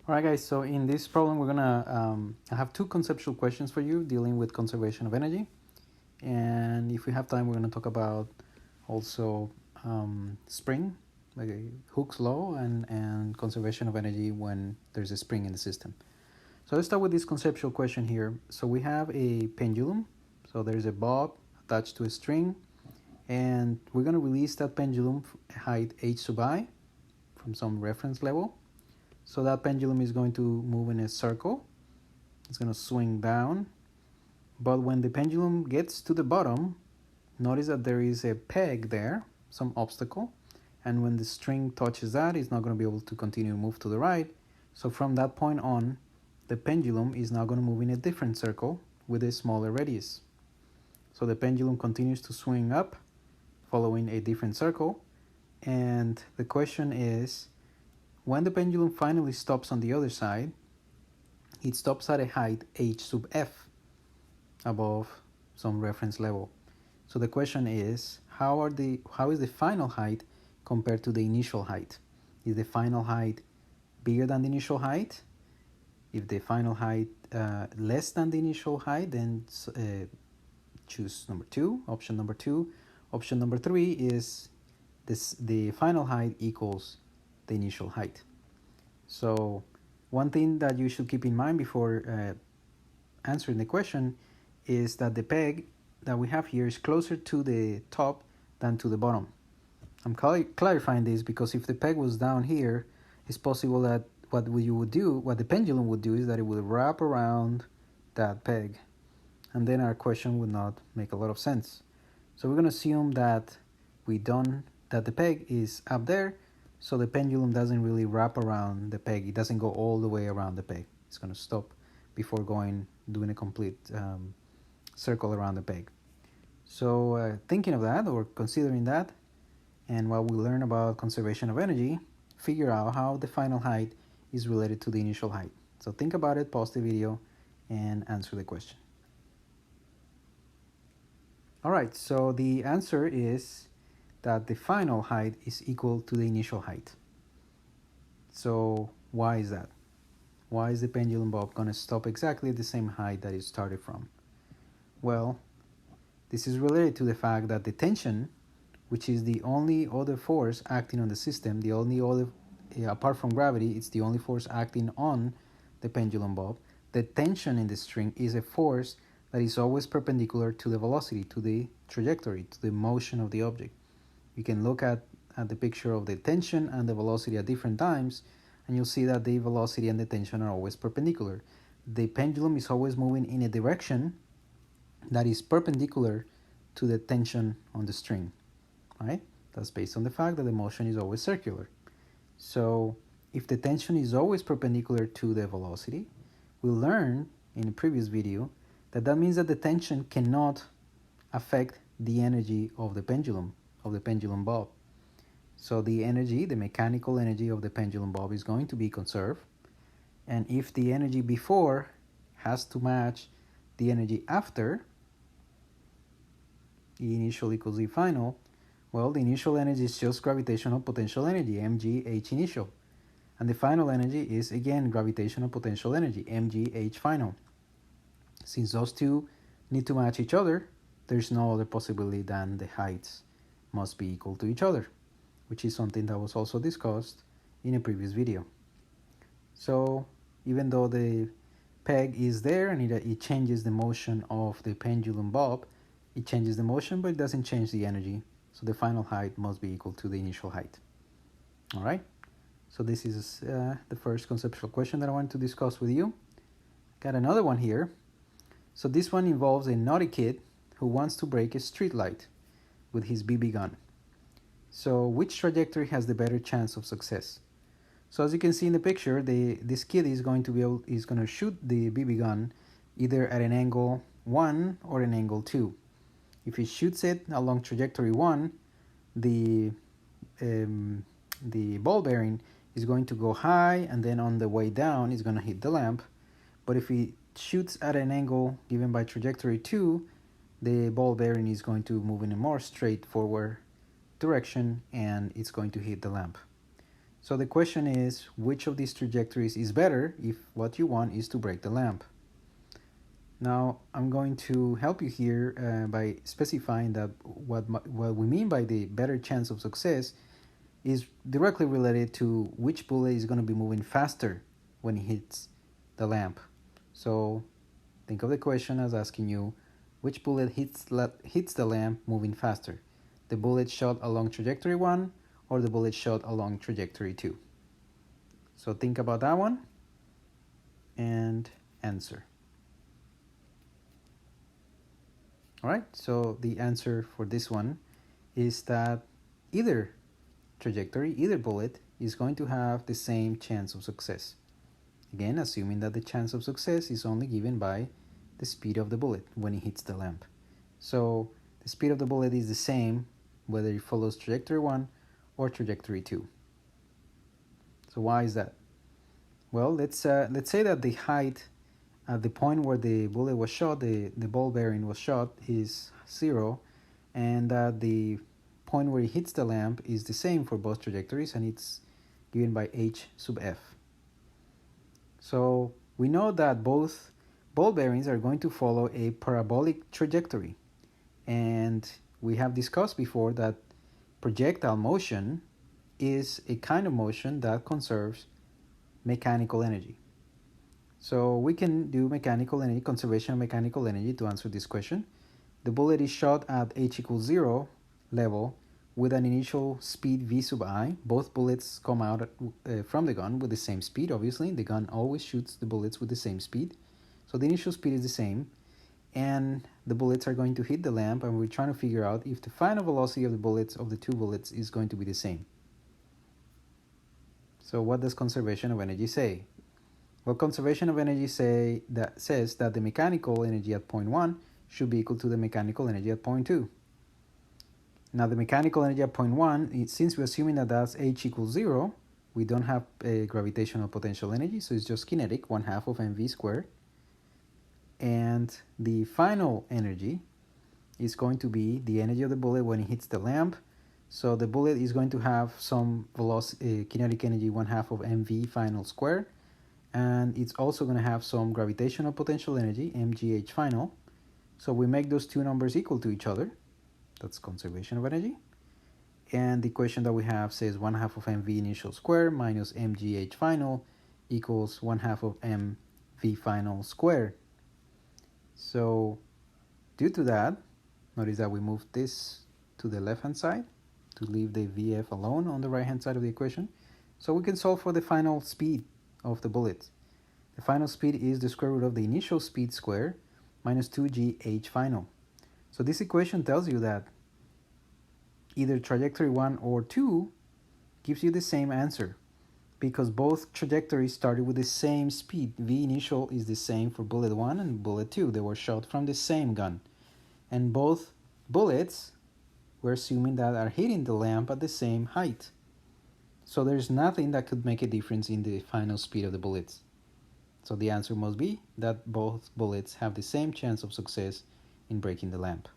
All right, guys, so in this problem, we're gonna I have two conceptual questions for you dealing with conservation of energy. And if we have time, we're gonna talk about also spring, like Hooke's law and conservation of energy when there's a spring in the system. So let's start with this conceptual question here. So we have a pendulum. So there's a bob attached to a string, and we're gonna release that pendulum height h sub I from some reference level. So that pendulum is going to move in a circle. It's going to swing down. But when the pendulum gets to the bottom, notice that there is a peg there, some obstacle. And when the string touches that, it's not going to be able to continue to move to the right. So from that point on, the pendulum is now going to move in a different circle with a smaller radius. So the pendulum continues to swing up, following a different circle. And the question is, when the pendulum finally stops on the other side, it stops at a height h sub f above some reference level. So the question is, how is the final height compared to the initial height? Is the final height bigger than the initial height? If the final height less than the initial height, then choose number 2, option number 2. Option number 3 is the final height equals the initial height. So one thing that you should keep in mind before answering the question is that the peg that we have here is closer to the top than to the bottom. I'm clarifying this because if the peg was down here, it's possible that what the pendulum would do is that it would wrap around that peg, and then our question would not make a lot of sense. So we're going to assume that that the peg is up there, so the pendulum doesn't really wrap around the peg. It doesn't go all the way around the peg. It's going to stop before doing a complete circle around the peg. So thinking of that or considering that, and while we learn about conservation of energy, figure out how the final height is related to the initial height. So think about it, pause the video, and answer the question. All right, so the answer is that the final height is equal to the initial height. So why is that? Why is the pendulum bob going to stop exactly at the same height that it started from? Well, this is related to the fact that the tension, which is the only other force acting on the system, the only other, apart from gravity, it's the only force acting on the pendulum bob. The tension in the string is a force that is always perpendicular to the velocity, to the trajectory, to the motion of the object. You can look at the picture of the tension and the velocity at different times, and you'll see that the velocity and the tension are always perpendicular. The pendulum is always moving in a direction that is perpendicular to the tension on the string, right? That's based on the fact that the motion is always circular. So if the tension is always perpendicular to the velocity, we learned in a previous video that means that the tension cannot affect the energy of the pendulum bob. So the energy, the mechanical energy of the pendulum bob is going to be conserved. And if the energy before has to match the energy after, E initial equals E final, well, the initial energy is just gravitational potential energy, mg h initial. And the final energy is, again, gravitational potential energy, mg h final. Since those two need to match each other, there's no other possibility than the heights must be equal to each other, which is something that was also discussed in a previous video. So even though the peg is there and it changes the motion of the pendulum bob, it changes the motion, but it doesn't change the energy. So the final height must be equal to the initial height. All right. So this is the first conceptual question that I wanted to discuss with you. Got another one here. So this one involves a naughty kid who wants to break a street light with his BB gun. So which trajectory has the better chance of success? So as you can see in the picture, this kid is going to shoot the BB gun either at an angle 1 or an angle 2. If he shoots it along trajectory 1, the ball bearing is going to go high, and then on the way down it's going to hit the lamp. But if he shoots at an angle given by trajectory 2, the ball bearing is going to move in a more straightforward direction and it's going to hit the lamp. So the question is, which of these trajectories is better if what you want is to break the lamp? Now, I'm going to help you here by specifying that what we mean by the better chance of success is directly related to which bullet is going to be moving faster when it hits the lamp. So think of the question as asking you, which bullet hits the lamp moving faster? The bullet shot along trajectory 1 or the bullet shot along trajectory 2? So think about that one and answer. All right, so the answer for this one is that either trajectory, either bullet, is going to have the same chance of success. Again, assuming that the chance of success is only given by the speed of the bullet when it hits the lamp. So the speed of the bullet is the same whether it follows trajectory 1 or trajectory 2. So why is that? Well, let's say that the height at the point where the bullet was shot, the ball bearing was shot, is 0, and that the point where it hits the lamp is the same for both trajectories, and it's given by h sub f. So we know that both ball bearings are going to follow a parabolic trajectory, and we have discussed before that projectile motion is a kind of motion that conserves mechanical energy. So we can do mechanical energy, conservation of mechanical energy to answer this question. The bullet is shot at h equals 0 level with an initial speed v sub I. Both bullets come out from the gun with the same speed, obviously. The gun always shoots the bullets with the same speed. So the initial speed is the same, and the bullets are going to hit the lamp, and we're trying to figure out if the final velocity of the bullets, of the two bullets, is going to be the same. So what does conservation of energy say? Well, conservation of energy says that the mechanical energy at point 1 should be equal to the mechanical energy at point 2. Now, the mechanical energy at point 1, since we're assuming that that's h equals 0, we don't have a gravitational potential energy, so it's just kinetic, 1/2 of mv squared. And the final energy is going to be the energy of the bullet when it hits the lamp. So the bullet is going to have some velocity, kinetic energy, 1/2 of mv final squared. And it's also going to have some gravitational potential energy, mgh final. So we make those two numbers equal to each other. That's conservation of energy. And the equation that we have says 1/2 of mv initial squared minus mgh final equals 1/2 of mv final squared. So due to that, notice that we moved this to the left-hand side to leave the vf alone on the right-hand side of the equation. So we can solve for the final speed of the bullets. The final speed is the square root of the initial speed squared minus 2gh final. So this equation tells you that either trajectory 1 or 2 gives you the same answer, because both trajectories started with the same speed. V initial is the same for bullet 1 and bullet 2. They were shot from the same gun. And both bullets, we're assuming that, are hitting the lamp at the same height. So there's nothing that could make a difference in the final speed of the bullets. So the answer must be that both bullets have the same chance of success in breaking the lamp.